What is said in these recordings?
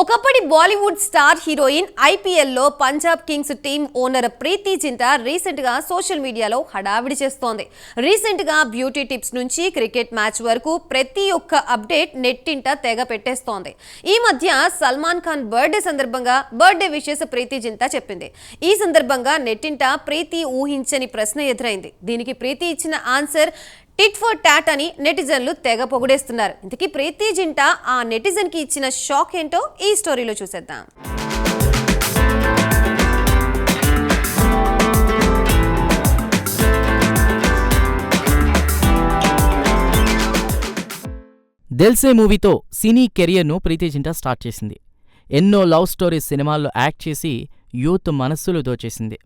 ఒకప్పటి Bollywood star heroine ఐపీఎల్లో Punjab Kings team owner ప్రీతి Zinta recent గా సోషల్ మీడియాలో హడావిడి చేస్తోంది. రీసెంట్ గా బ్యూటీ టిప్స్ నుంచి క్రికెట్ మ్యాచ్ వరకు ప్రతి ఒక్క అప్డేట్ నెట్టింట తెగ పెట్టేస్తోంది. ఈ మధ్య సల్మాన్ ఖాన్ బర్త్డే సందర్భంగా బర్త్డే విషెస్ ప్రీతి జింటా చెప్పింది. ఈ సందర్భంగా నెట్టింట ప్రీతి ఊహించని ప్రశ్న ఎదురైంది. దీనికి ప్రీతి ఇచ్చిన ఆన్సర్ టిట్ ఫర్ టాట్ అని నెటిజన్లు తెగ పొగిడేస్తున్నారు. ఇంతకీ ప్రీతి జింటా ఆ నెటిజన్ కి ఇచ్చిన షాక్ ఏంటో ఈ స్టోరీలో చూసేద్దాం. దిల్సే మూవీతో సినీ కెరియర్ను ప్రీతి జింటా స్టార్ట్ చేసింది. ఎన్నో లవ్ స్టోరీస్ సినిమాల్లో యాక్ట్ చేసి యూత్ మనస్సులు దోచేసింది.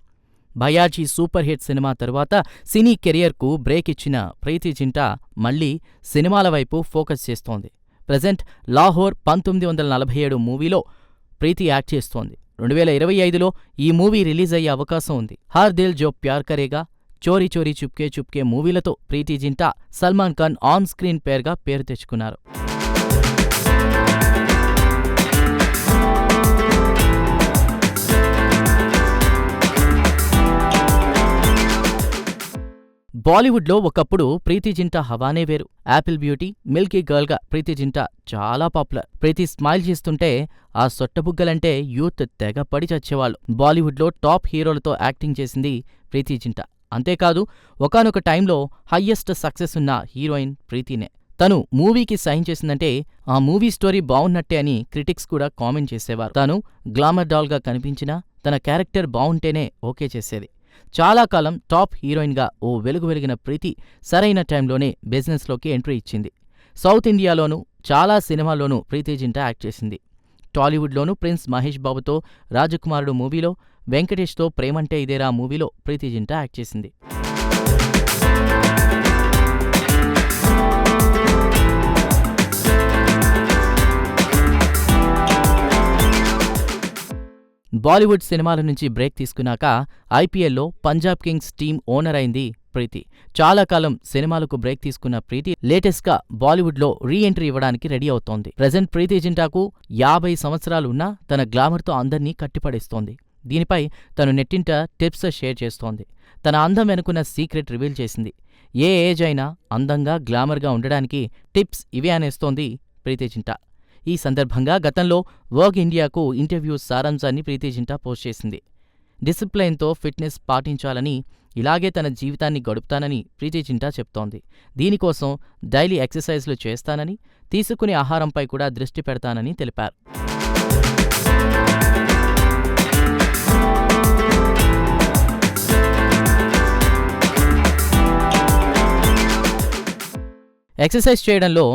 భయాజీ సూపర్ హిట్ సినిమా తరువాత సినీ కెరియర్కు బ్రేక్ ఇచ్చిన ప్రీతి జింటా మళ్లీ సినిమాల వైపు ఫోకస్ చేస్తోంది. ప్రెజెంట్ లాహోర్ 1947 మూవీలో ప్రీతి యాక్ట్ చేస్తోంది. 2025లో ఈ మూవీ రిలీజ్ అయ్యే అవకాశం ఉంది. హర్ దిల్ జో ప్యార్ కరేగా, చోరీ చోరీ చుప్కే చుప్కే మూవీలతో ప్రీతి జింటా సల్మాన్ ఖాన్ ఆన్ స్క్రీన్ పేర్గా పేరు తెచ్చుకున్నారు. బాలీవుడ్లో ఒకప్పుడు ప్రీతి జింటా హవానే వేరు. యాపిల్ బ్యూటీ, మిల్కీ గర్ల్గా ప్రీతి జింటా చాలా పాపులర్. ప్రీతి స్మైల్ చేస్తుంటే ఆ సొట్టబుగ్గలంటే యూత్ తెగపడి చచ్చేవాళ్ళు. బాలీవుడ్లో టాప్ హీరోలతో యాక్టింగ్ చేసింది ప్రీతి జింటా. అంతేకాదు ఒకానొక టైంలో హయ్యెస్ట్ సక్సెస్ ఉన్న హీరోయిన్ ప్రీతినే. తను మూవీకి సైన్ చేసిందంటే ఆ మూవీ స్టోరీ బావున్నట్టే అని క్రిటిక్స్ కూడా కామెంట్ చేసేవారు. తాను గ్లామర్ డాల్గా కనిపించినా తన క్యారెక్టర్ బావుంటేనే ఓకే చేసేది. చాలా కాలం టాప్ హీరోయిన్గా ఓ వెలిగిన ప్రీతి సరైన టైంలోనే బిజినెస్లోకి ఎంట్రీ ఇచ్చింది. సౌత్ ఇండియాలోనూ చాలా సినిమాల్లోనూ ప్రీతి జింటా యాక్ట్ చేసింది. టాలీవుడ్లోనూ ప్రిన్స్ మహేష్ బాబుతో రాజకుమారుడు మూవీలో, వెంకటేష్తో ప్రేమంటే ఇదేరా మూవీలో ప్రీతి జింటా యాక్ట్ చేసింది. బాలీవుడ్ సినిమాల నుంచి బ్రేక్ తీసుకున్నాక ఐపీఎల్లో పంజాబ్ కింగ్స్ టీమ్ ఓనర్ అయింది ప్రీతి. చాలా కాలం సినిమాలకు బ్రేక్ తీసుకున్న ప్రీతి లేటెస్ట్గా బాలీవుడ్లో రీ ఎంట్రీ ఇవ్వడానికి రెడీ అవుతోంది. ప్రెజెంట్ ప్రీతి జింటాకు 50 సంవత్సరాలు ఉన్నా తన గ్లామర్తో అందర్నీ కట్టిపడేస్తోంది. దీనిపై తను నెట్టింట టిప్స్ షేర్ చేస్తోంది. తన అందం వెనుకున్న సీక్రెట్ రివీల్ చేసింది. ఏ ఏజ్ అయినా అందంగా గ్లామర్గా ఉండడానికి టిప్స్ ఇవే అనేస్తోంది ప్రీతి జింటా. ఈ సందర్భంగా గతంలో వర్గ్ ఇండియాకు ఇంటర్వ్యూ సారాంశాన్ని ప్రీతి జింటా పోస్ట్ చేసింది. డిసిప్లైన్తో ఫిట్నెస్ పాటించాలని, ఇలాగే తన జీవితాన్ని గడుపుతానని ప్రీతి జింటా చెప్తోంది. దీనికోసం డైలీ ఎక్సర్సైజ్లు చేస్తానని, తీసుకునే ఆహారంపై కూడా దృష్టి పెడతానని తెలిపారు. ఎక్సర్సైజ్ చేయడంలో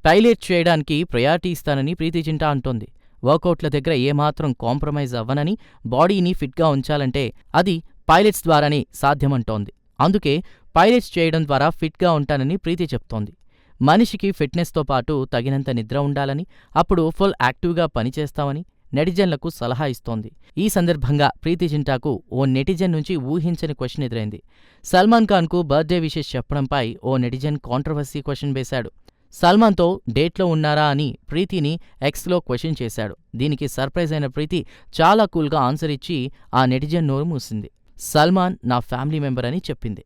పైలట్ చేయడానికి ప్రయారిటీ ఇస్తానని ప్రీతి జింటా అంటోంది. వర్కౌట్ల దగ్గర ఏమాత్రం కాంప్రమైజ్ అవ్వనని, బాడీని ఫిట్గా ఉంచాలంటే అది పైలట్స్ ద్వారానే సాధ్యమంటోంది. అందుకే పైలట్స్ చేయడం ద్వారా ఫిట్గా ఉంటానని ప్రీతి చెప్తోంది. మనిషికి ఫిట్నెస్తో పాటు తగినంత నిద్ర ఉండాలని, అప్పుడు ఫుల్ యాక్టివ్గా పనిచేస్తామని నెటిజన్లకు సలహా ఇస్తోంది. ఈ సందర్భంగా ప్రీతి జింటాకు ఓ నెటిజన్ నుంచి ఊహించని క్వశ్చన్ ఎదురైంది. సల్మాన్ ఖాన్కు బర్త్డే విషెస్ చెప్పడంపై ఓ నెటిజన్ కాంట్రవర్సీ క్వశ్చన్ వేశాడు. సల్మాన్తో డేట్లో ఉన్నారా అని ప్రీతిని ఎక్స్లో క్వశ్చన్ చేశాడు. దీనికి సర్ప్రైజ్ అయిన ప్రీతి చాలా కూల్గా ఆన్సర్ ఇచ్చి ఆ నెటిజన్ నోరు మూసింది. సల్మాన్ నా ఫ్యామిలీ మెంబర్ అని చెప్పింది.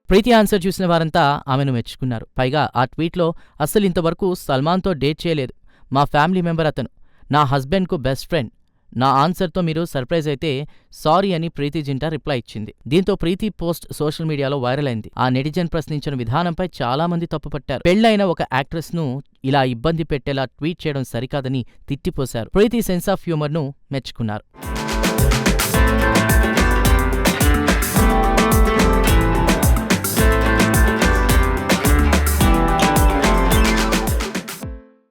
ప్రీతి ఆన్సర్ చూసిన వారంతా ఆమెను మెచ్చుకున్నారు. పైగా ఆ ట్వీట్లో అస్సలు ఇంతవరకు సల్మాన్తో డేట్ చేయలేదు, మా ఫ్యామిలీ మెంబర్ అతను, నా హస్బెండ్కు బెస్ట్ ఫ్రెండ్, నా ఆన్సర్తో మీరు సర్ప్రైజ్ అయితే సారీ అని ప్రీతి జింటా రిప్లై ఇచ్చింది. దీంతో ప్రీతి పోస్ట్ సోషల్ మీడియాలో వైరల్ అయింది. ఆ నెటిజన్ ప్రశ్నించిన విధానంపై చాలా మంది తప్పుపట్టారు. పెళ్లైన ఒక యాక్ట్రెస్ను ఇలా ఇబ్బంది పెట్టేలా ట్వీట్ చేయడం సరికాదని తిట్టిపోశారు. ప్రీతి సెన్స్ ఆఫ్ హ్యూమర్ను మెచ్చుకున్నారు.